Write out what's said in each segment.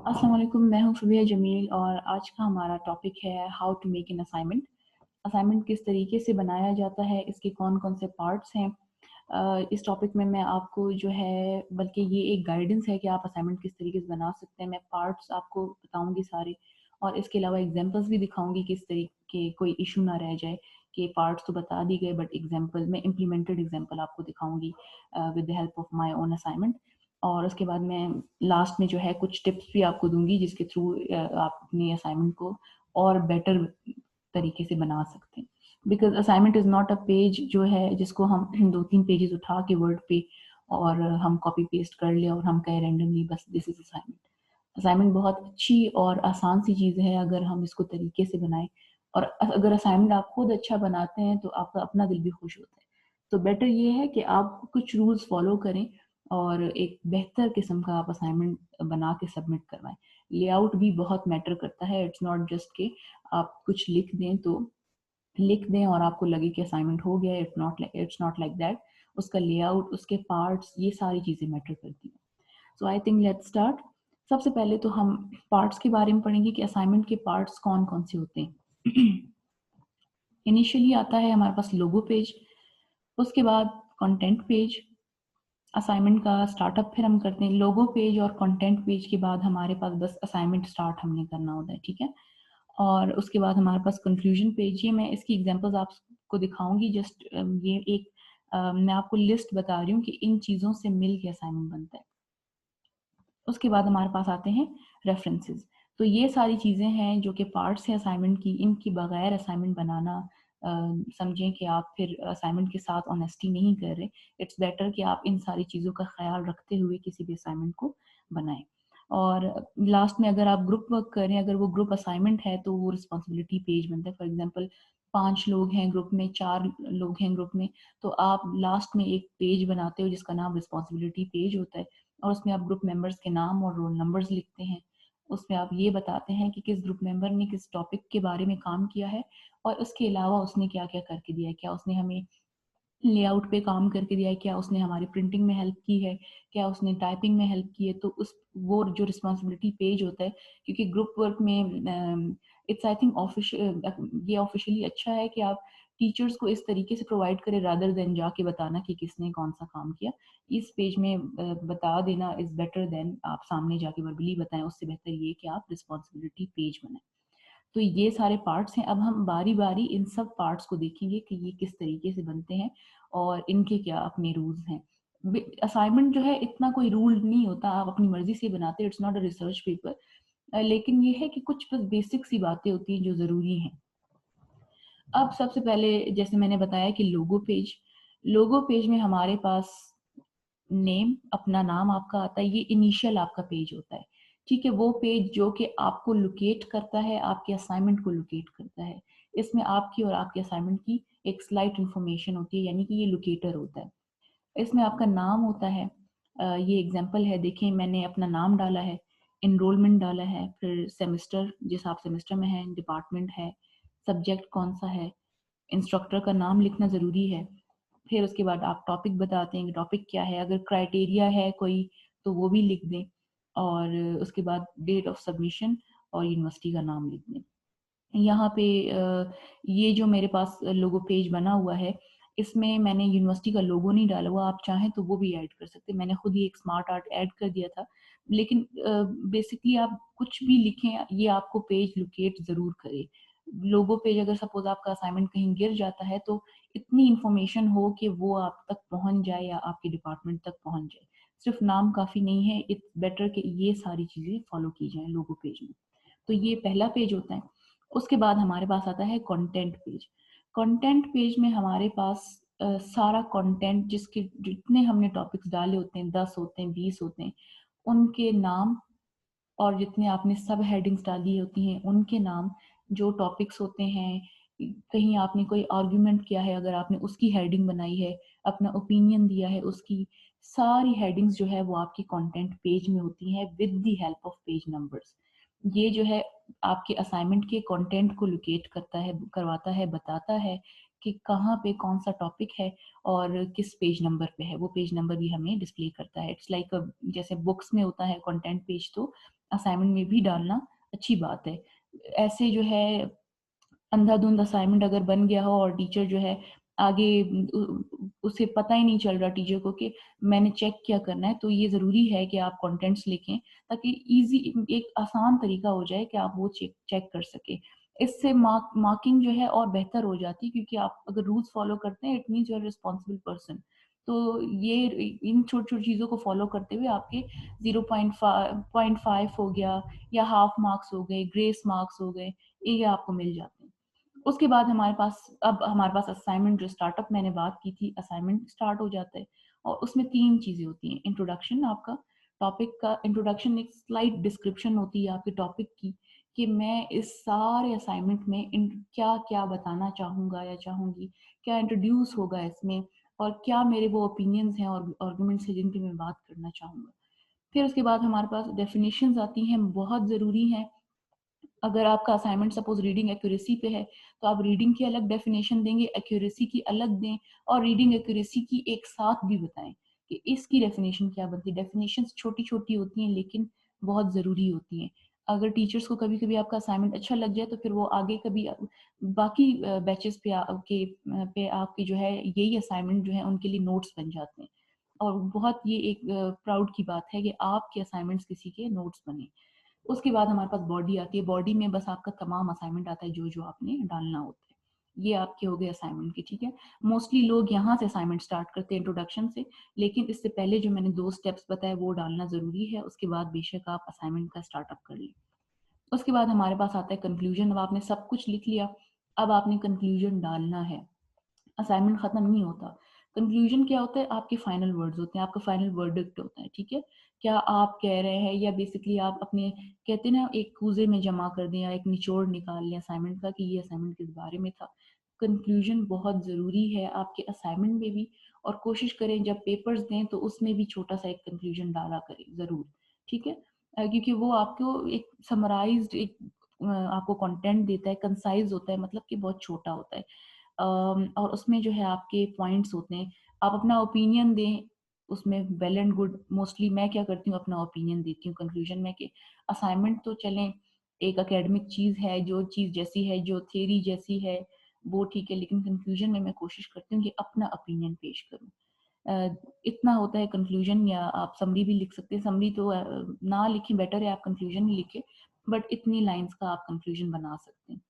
अस्सलाम वालेकुम, मैं हूँ फ़बिया जमील और आज का हमारा टॉपिक है how to make an assignment. Assignment किस तरीके से बनाया जाता है, इसके कौन-कौन से पार्ट्स हैं। इस टॉपिक में मैं आपको जो है बल्कि ये एक गाइडेंस है कि आप असाइनमेंट किस तरीके से बना सकते हैं। मैं पार्ट्स आपको बताऊँगी सारे और इसके अलावा एग्ज़ाम्पल्स भी दिखाऊँगी किस तरीके कोई इश्यू ना रह जाए कि पार्ट्स तो बता दिए गए बट एग्ज़ाम्पल मैं इम्प्लीमेंटेड एग्ज़ाम्पल आपको दिखाऊँगी with the help of my own assignment. और उसके बाद मैं लास्ट में जो है कुछ टिप्स भी आपको दूँगी जिसके थ्रू आप अपनी असाइनमेंट को और बेटर तरीके से बना सकते हैं। Because assignment is not a page जो है जिसको हम 2-3 पेजेज़ उठा के वर्ड पे और हम कॉपी पेस्ट कर लें और हम कहें रैंडमली बस दिस इज़ असाइनमेंट। असाइनमेंट बहुत अच्छी और आसान सी चीज़ है अगर हम इसको तरीके से बनाएँ और अगर असाइनमेंट आप खुद अच्छा बनाते हैं तो आपका अपना दिल भी खुश होता है। तो बेटर ये है कि आप कुछ रूल्स फ़ॉलो करें और एक बेहतर किस्म का आप असाइनमेंट बना के सबमिट करवाएँ। लेआउट भी बहुत मैटर करता है, इट्स नॉट जस्ट कि आप कुछ लिख दें और आपको लगे कि असाइनमेंट हो गया है, इट्स नॉट लाइक दैट। उसका लेआउट, उसके पार्ट्स ये सारी चीज़ें मैटर करती हैं। सो आई थिंक लेट्स स्टार्ट। सबसे पहले तो हम पार्ट्स के बारे में पढ़ेंगे कि असाइनमेंट के पार्ट्स कौन-कौन से होते हैं। इनिशियली आता है हमारे पास लोगो पेज, उसके बाद कंटेंट पेज, असाइनमेंट का स्टार्टअप फिर हम करते हैं। लोगो पेज और कंटेंट पेज के बाद हमारे पास बस असाइनमेंट स्टार्ट हमने करना होता है, ठीक है? और उसके बाद हमारे पास कंक्लूजन पेज, ये मैं इसकी एग्जांपल्स आपको दिखाऊँगी जस्ट ये एक मैं आपको लिस्ट बता रही हूँ कि इन चीज़ों से मिल के असाइनमेंट बनता है। उसके बाद हमारे पास आते हैं रेफरेंसेस। तो ये सारी चीज़ें हैं जो कि पार्ट्स हैं असाइनमेंट की, इनके बगैर असाइनमेंट बनाना अ, समझें कि आप फिर असाइनमेंट के साथ ऑनेस्टी नहीं कर रहे। इट्स बेटर कि आप इन सारी चीज़ों का ख़्याल रखते हुए किसी भी असाइनमेंट को बनाएँ। और लास्ट में अगर आप ग्रुप वर्क कर रहे हैं, अगर वो ग्रुप असाइनमेंट है तो वो रिस्पॉन्सिबिलिटी पेज बनता है। फॉर एग्ज़ाम्पल 5 लोग हैं ग्रुप में, 4 लोग हैं ग्रुप में, तो आप लास्ट में एक पेज बनाते हो जिसका नाम रिस्पॉन्सिबिलिटी पेज होता है। और उसमें आप ग्रुप मेंबर्स के नाम और रोल नंबर्स लिखते हैं। उसमें आप ये बताते हैं कि किस ग्रुप मेंबर ने किस टॉपिक के बारे में काम किया है और उसके अलावा उसने क्या-क्या करके दिया है। क्या उसने हमें लेआउट पे काम करके दिया है, क्या उसने हमारी प्रिंटिंग में हेल्प की है, क्या उसने टाइपिंग में हेल्प की है, तो उस वो जो रिस्पॉन्सिबिलिटी पेज होता है क्योंकि ग्रुप वर्क में इट्स आई थिंक ये ऑफिशियली अच्छा है कि आप टीचर्स को इस तरीके से प्रोवाइड करें रादर देन जाके बताना कि किसने कौन-सा काम किया। इस पेज में बता देना इज़ बेटर देन आप सामने जाके वर्बली बताएँ, उससे बेहतर ये है कि आप रिस्पॉन्सिबिलिटी पेज बनाएँ। तो ये सारे पार्ट्स हैं। अब हम बारी-बारी इन सब पार्ट्स को देखेंगे कि ये किस तरीके से बनते हैं और इनके क्या अपने रूल्स हैं। असाइनमेंट जो है इतना कोई रूल नहीं होता, आप अपनी मर्ज़ी से बनाते हैं, it's not a research paper. लेकिन ये है कि कुछ बस बेसिक सी बातें होती हैं जो ज़रूरी हैं। अब सबसे पहले जैसे मैंने बताया कि लोगो पेज में हमारे पास नेम, अपना नाम आपका आता है, ये इनिशियल आपका पेज होता है। ठीक है? वो पेज जो कि आपको लोकेट करता है, आपके असाइनमेंट को लोकेट करता है। इसमें आपकी और आपके असाइनमेंट की एक स्लाइट इन्फॉर्मेशन होती है, यानी कि ये लोकेटर होता है। इसमें आपका नाम होता है। ये एग्ज़ाम्पल है, देखें मैंने अपना नाम डाला है, एनरोलमेंट डाला है, फिर सेमेस्टर जिस आप सेमेस्टर में हैं, डिपार्टमेंट है, सब्जेक्ट कौन-सा है, इंस्ट्रक्टर का नाम लिखना ज़रूरी है। फिर उसके बाद आप टॉपिक बताते हैं कि टॉपिक क्या है, अगर क्राइटेरिया है कोई तो वो भी लिख दें और उसके बाद डेट ऑफ सबमिशन और यूनिवर्सिटी का नाम लिख दें। यहाँ पे ये जो मेरे पास लोगो पेज बना हुआ है, इसमें मैंने यूनिवर्सिटी का लोगो नहीं डाला हुआ, आप चाहें तो वो भी ऐड कर सकते हैं। मैंने खुद ही एक स्मार्ट आर्ट ऐड कर दिया था, लेकिन बेसिकली आप कुछ भी लिखें, ये आपको पेज लोकेट ज़रूर करे। लोगो पेज अगर सपोज़ आपका असाइनमेंट कहीं गिर जाता है, तो इतनी इन्फॉर्मेशन हो कि वो आप तक पहुँच जाए या आपके डिपार्टमेंट तक पहुँच जाए। सिर्फ़ नाम काफ़ी नहीं है, इट्स बेटर कि ये सारी चीज़ें फ़ॉलो की जाएँ लोगो पेज में। तो ये पहला पेज होता है। उसके बाद हमारे पास आता है कंटेंट पेज। कंटेंट पेज में हमारे पास सारा कंटेंट जिसके जितने हमने टॉपिक्स डाले होते हैं, 10 होते हैं, 20 होते हैं, उनके नाम और जितने आपने सब हेडिंग्स डाली होती हैं, उनके नाम, जो टॉपिक्स होते हैं, कहीं आपने कोई आर्गुमेंट किया है, अगर आपने उसकी हेडिंग बनाई है, अपना ओपिनियन दिया है, उसकी सारी हेडिंग्स जो है वो आपकी कंटेंट पेज में होती हैं with the help of page numbers. ये जो है आपके असाइनमेंट के कंटेंट को लोकेट करता है, करवाता है, बताता है कि कहाँ पे कौन-सा टॉपिक है और किस पेज नंबर पे है, वो पेज नंबर भी हमें डिस्प्ले करता है। इट्स लाइक जैसे बुक्स में होता है कंटेंट पेज, तो असाइनमेंट में भी डालना अच्छी बात है। ऐसे जो है अंधाधुंध असाइनमेंट अगर बन गया हो और टीचर जो है आगे उसे पता ही नहीं चल रहा टीचर को कि मैंने चेक क्या करना है, तो ये ज़रूरी है कि आप कंटेंट्स लिखें ताकि ईज़ी एक आसान तरीका हो जाए कि आप वो चेक चेक कर सकें। इससे मार्किंग जो है और बेहतर हो जाती है क्योंकि आप अगर रूल्स फ़ॉलो करते हैं it means you are responsible person. तो ये इन छोटी-छोटी चीज़ों को फ़ॉलो करते हुए आपके 0.5 हो गया या हाफ मार्क्स हो गए, ग्रेस मार्क्स हो गए, ये आपको मिल जाते हैं। उसके बाद हमारे पास असाइनमेंट जो स्टार्टअप मैंने बात की थी, असाइनमेंट स्टार्ट हो जाता है और उसमें 3 चीज़ें होती हैं। इंट्रोडक्शन आपका, टॉपिक का इंट्रोडक्शन, एक स्लाइड डिस्क्रिप्शन होती है आपके टॉपिक की कि मैं इस सारे असाइनमेंट में क्या-क्या बताना चाहूँगा या चाहूँगी, क्या इंट्रोड्यूस होगा इसमें और क्या मेरे वो ओपिनियंस हैं और आर्गुमेंट्स हैं जिन पे मैं बात करना चाहूँगा। फिर उसके बाद हमारे पास डेफिनिशंस आती हैं, बहुत ज़रूरी हैं। अगर आपका असाइनमेंट सपोज़ रीडिंग एक्यूरेसी पे है, तो आप रीडिंग की अलग डेफिनेशन देंगे, एक्यूरेसी की अलग दें और रीडिंग एक्यूरेसी की एक साथ भी बताएँ कि इसकी डेफिनेशन क्या बनती है। डेफिनेशंस छोटी-छोटी होती हैं लेकिन बहुत ज़रूरी होती हैं। अगर टीचर्स को कभी-कभी आपका असाइनमेंट अच्छा लग जाए तो फिर वो आगे कभी बाकी बैचेज़ पे आपके जो है यही असाइनमेंट जो है उनके लिए नोट्स बन जाते हैं। और बहुत ये एक प्राउड की बात है कि आपके असाइनमेंट्स किसी के नोट्स बने। उसके बाद हमारे पास बॉडी आती है, बॉडी में बस आपका तमाम असाइनमेंट आता है जो-जो आपने डालना होता है। ये आपके हो गए असाइनमेंट के, ठीक है? मोस्टली लोग यहाँ से असाइनमेंट स्टार्ट करते हैं इंट्रोडक्शन से, लेकिन इससे पहले जो मैंने 2 स्टेप्स बताए वो डालना ज़रूरी है, उसके बाद बेशक आप असाइनमेंट का स्टार्टअप कर लें। उसके बाद हमारे पास आता है कंक्लूजन, अब आपने सब कुछ लिख लिया, अब आपने कंक्लूजन डालना है। असाइनमेंट खत्म नहीं होता। कंक्लूजन क्या होता है? आपके फाइनल वर्ड्स होते हैं, आपका फाइनल वर्डिक्ट होता है, ठीक है? क्या आप कह रहे हैं या बेसिकली आप अपने कहते हैं ना एक कूज़े में जमा कर दें या एक निचोड़ निकाल लें असाइनमेंट का कि ये असाइनमेंट किस बारे में था। कंक्लूजन बहुत ज़रूरी है आपके असाइनमेंट में भी और कोशिश करें जब पेपर्स दें तो उसमें भी छोटा-सा एक कंक्लूजन डाला करें ज़रूर, ठीक है? क्योंकि वो आपको एक समराइज़्ड आपको कंटेंट देता है, कंसाइज़ होता है मतलब कि बहुत छोटा होता है। और उसमें जो है आपके पॉइंट्स होते हैं। आप अपना ओपिनियन दें, उसमें वेल एंड गुड। मोस्टली मैं क्या करती हूँ अपना ओपिनियन देती हूँ कंक्लूजन में कि असाइनमेंट तो चलें एक एकेडमिक चीज़ है, जो चीज़ जैसी है, जो थ्योरी जैसी है, वो ठीक है, लेकिन कंक्लूजन में मैं कोशिश करती हूँ कि अपना ओपिनियन पेश करूँ। इतना होता है कंक्लूजन या आप समरी भी लिख सकते हैं। समरी तो ना लिखें, बेटर है आप कंक्लूजन ही लिखें, बट इतनी लाइन्स का आप कंक्लूजन बना सकते हैं।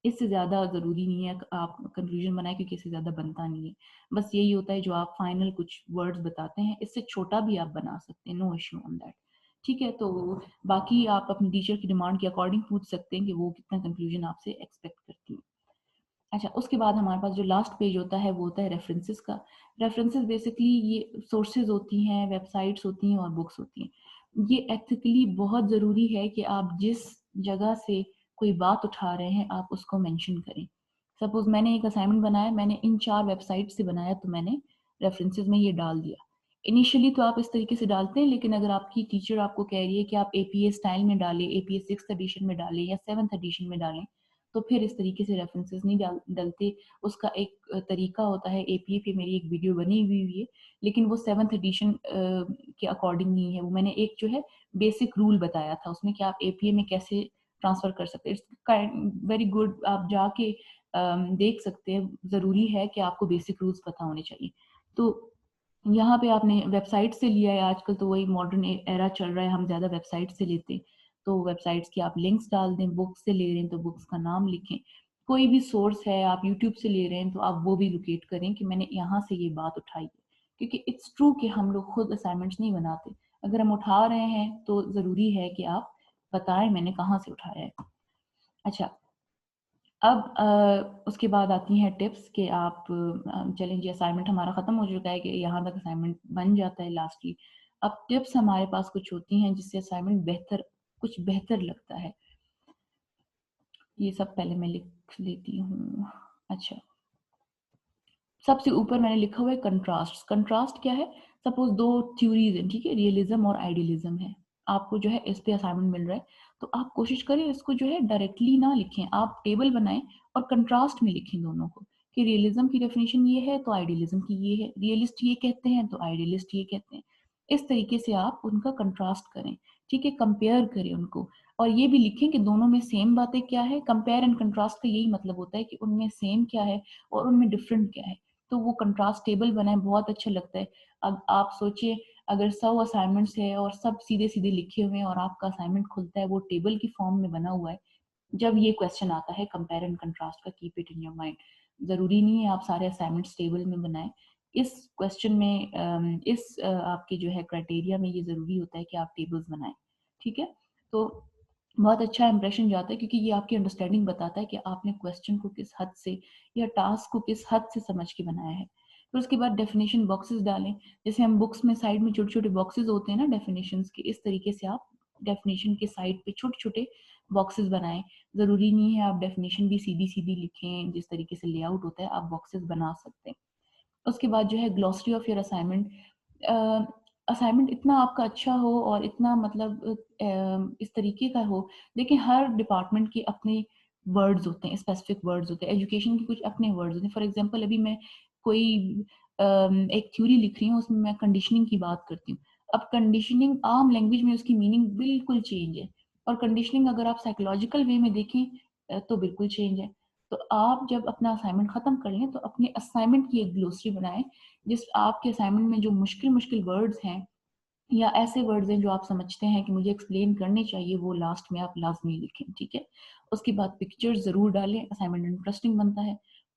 इससे ज़्यादा ज़रूरी नहीं है आप कंक्लूजन बनाएँ क्योंकि इससे ज़्यादा बनता नहीं है। बस यही होता है जो आप फाइनल कुछ वर्ड्स बताते हैं, इससे छोटा भी आप बना सकते हैं, नो इश्यू ऑन दैट। ठीक है? तो बाकी आप अपनी टीचर की डिमांड के अकॉर्डिंग पूछ सकते हैं कि वो कितना कंक्लूजन आपसे एक्सपेक्ट करती हैं। अच्छा, उसके बाद हमारे पास जो लास्ट पेज होता है वो होता है रेफरेंसेस का। रेफरेंसेस बेसिकली ये सोर्सेज़ होती हैं, वेबसाइट्स होती हैं और बुक्स होती हैं। ये एथिकली बहुत ज़रूरी है कि आप जिस जगह से कोई बात उठा रहे हैं, आप उसको मेंशन करें। सपोज़ मैंने एक असाइनमेंट बनाया, मैंने इन 4 वेबसाइट से बनाया तो मैंने रेफरेंसेस में ये डाल दिया। इनिशियली तो आप इस तरीके से डालते हैं लेकिन अगर आपकी टीचर आपको कह रही है कि आप एपीए स्टाइल में डालें, एपीए 6th एडिशन में डालें या 7th एडिशन में डालें, तो फिर इस तरीके से रेफरेंसेस नहीं डलते। उसका एक तरीका होता है, एपीए पे मेरी एक वीडियो बनी हुई है, लेकिन वो 7th एडिशन के अकॉर्डिंग नहीं है। वो मैंने एक जो है बेसिक रूल बताया था उसमें कि आप एपीए में कैसे ट्रांसफ़र कर सकते हैं। इट्स वेरी गुड, आप जाके देख सकते हैं। ज़रूरी है कि आपको बेसिक रूल्स पता होने चाहिए। तो यहाँ पे आपने वेबसाइट से लिया है, आजकल तो वही मॉडर्न एरा चल रहा है, हम ज़्यादा वेबसाइट से लेते हैं। तो वेबसाइट्स की आप लिंक्स डाल दें, बुक्स से ले रहे हैं तो बुक्स का नाम लिखें। कोई भी सोर्स है, आप यूट्यूब से ले रहे हैं तो आप वो भी लोकेट करें कि मैंने यहाँ से ये बात उठाई है। क्योंकि इट्स ट्रू कि हम लोग खुद असाइनमेंट्स नहीं बनाते। अगर हम उठा रहे हैं तो ज़रूरी है कि आप बताएँ मैंने कहाँ से उठाया है। अच्छा, अब उसके बाद आती हैं टिप्स कि आप चलें जी असाइनमेंट हमारा ख़त्म हो चुका है कि यहाँ तक असाइनमेंट बन जाता है लास्टली। अब टिप्स हमारे पास कुछ होती हैं जिससे असाइनमेंट कुछ बेहतर लगता है। ये सब पहले मैं लिख लेती हूँ। अच्छा, सबसे ऊपर मैंने लिखा हुआ है कंट्रास्ट। कंट्रास्ट क्या है? सपोज़ 2 थ्योरीज़ हैं, ठीक है? रियलिज़्म और आइडियलिज़्म है। आपको जो है इस पे असाइनमेंट मिल रहा है, तो आप कोशिश करें इसको जो है डायरेक्टली ना लिखें। आप टेबल बनाएँ और कंट्रास्ट में लिखें दोनों को, कि रियलिज़्म की डेफिनिशन ये है, तो आइडियलिज़्म की ये है। रियलिस्ट ये कहते हैं, तो आइडियलिस्ट ये कहते हैं। इस तरीके से आप उनका कंट्रास्ट करें। ठीक है, कंपेयर करें उनको और ये भी लिखें कि दोनों में सेम बातें क्या है। कंपेयर एंड कंट्रास्ट का यही मतलब होता है कि उनमें सेम क्या है और उनमें डिफरेंट क्या है, तो वो कंट्रास्ट टेबल बनाए, बहुत अच्छा लगता है। अब आप सोचिए अगर 100 असाइनमेंट्स है और सब सीधे सीधे लिखे हुए हैं और आपका असाइनमेंट खुलता है वो टेबल की फॉर्म में बना हुआ है, जब ये क्वेश्चन आता है कंपेयर एंड कंट्रास्ट का, keep it in your mind. ज़रूरी नहीं है आप सारे असाइनमेंट्स टेबल में बनाएं। इस क्वेश्चन में आपके जो है क्राइटेरिया में ये ज़रूरी होता है कि आप टेबल्स बनाएं, ठीक है। तो बहुत अच्छा इंप्रेशन जाता है क्योंकि ये आपकी अंडरस्टैंडिंग बताता है कि आपने क्वेश्चन को किस हद से या टास्क को किस हद से समझ के बनाया है। फिर उसके बाद डेफिनेशन बॉक्सेस डालें। जैसे हम बुक्स में साइड में छोटे छोटे बॉक्सेस होते हैं ना डेफिनेशंस के, इस तरीके से आप डेफिनेशन के साइड पे छोटे छोटे बॉक्सेस बनाएं। ज़रूरी नहीं है आप डेफिनेशन भी सीधी सीधी लिखें, जिस तरीके से लेआउट होता है आप बॉक्सेस बना सकते हैं। उसके बाद जो है glossary of your assignment. Assignment इतना आपका अच्छा हो और इतना मतलब इस तरीके का हो। देखिए हर डिपार्टमेंट के अपने वर्ड्स होते हैं, स्पेसिफिक वर्ड्स होते हैं, एजुकेशन के कुछ अपने वर्ड्स होते हैं। फॉर एग्जांपल अभी मैं कोई एक थ्योरी लिख रही हूँ, उसमें मैं कंडीशनिंग की बात करती हूँ। अब कंडीशनिंग आम लैंग्वेज में उसकी मीनिंग बिल्कुल चेंज है और कंडीशनिंग अगर आप साइकोलॉजिकल वे में देखें तो बिल्कुल चेंज है। तो आप जब अपना असाइनमेंट खत्म कर लें तो अपने असाइनमेंट की एक ग्लोसरी बनाएं, जिस आपके असाइनमेंट में जो मुश्किल मुश्किल वर्ड्स हैं या ऐसे वर्ड्स हैं जो आप समझते हैं कि मुझे एक्सप्लेन करने चाहिए, वो लास्ट में आप लाजमी लिखें, ठीक है। उसके बाद पिक्चर्स ज़रूर डालें, असाइनमेंट इंटरेस्टिंग बनता है।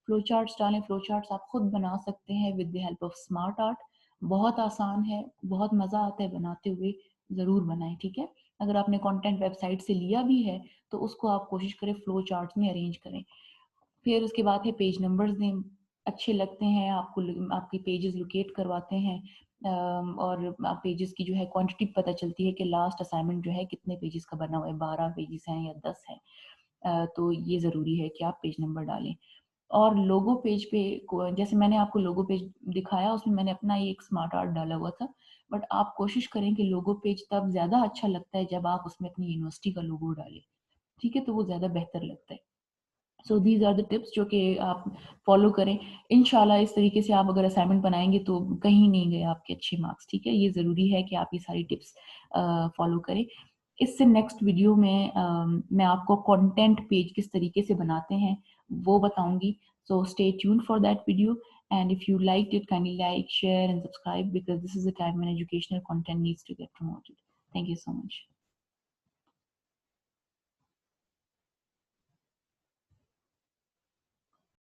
फ्लो चार्ट्स डालें, फ्लो चार्ट्स आप खुद बना सकते हैं with the help of smart art. बहुत आसान है, बहुत मज़ा आता है बनाते हुए, ज़रूर बनाएं, ठीक है। अगर आपने कंटेंट वेबसाइट से लिया भी है तो उसको आप कोशिश करें फ्लो चार्ट्स में अरेंज करें। फिर उसके बाद है पेज नंबर्स दें, अच्छे लगते हैं आपको, आपके पेजेस लोकेट करवाते हैं और आप पेजेस की जो है क्वांटिटी पता चलती है कि लास्ट असाइनमेंट जो है कितने पेजेस का बना हुआ है, 12 पेजेस हैं या 10 हैं। तो ये ज़रूरी है कि आप पेज नंबर डालें। और लोगो पेज पे जैसे मैंने आपको लोगो पेज दिखाया, उसमें मैंने अपना ये एक स्मार्ट आर्ट डाला हुआ था, बट आप कोशिश करें कि लोगो पेज तब ज़्यादा अच्छा लगता है जब आप उसमें अपनी यूनिवर्सिटी का लोगो डालें, ठीक है, तो वो ज़्यादा बेहतर लगता है। So these are the tips जो कि आप फॉलो करें। इंशाल्लाह इस तरीके से आप अगर असाइनमेंट बनाएंगे तो कहीं नहीं गए आपके अच्छे मार्क्स, ठीक है। ये ज़रूरी है कि आप ये सारी टिप्स फॉलो करें। इससे नेक्स्ट वीडियो में मैं आपको कंटेंट पेज किस तरीके से बनाते हैं वो बताऊंगी। So stay tune for that video, and if you liked it, kindly like, share and subscribe because this is a time when educational content needs to get promoted. Thank you so much.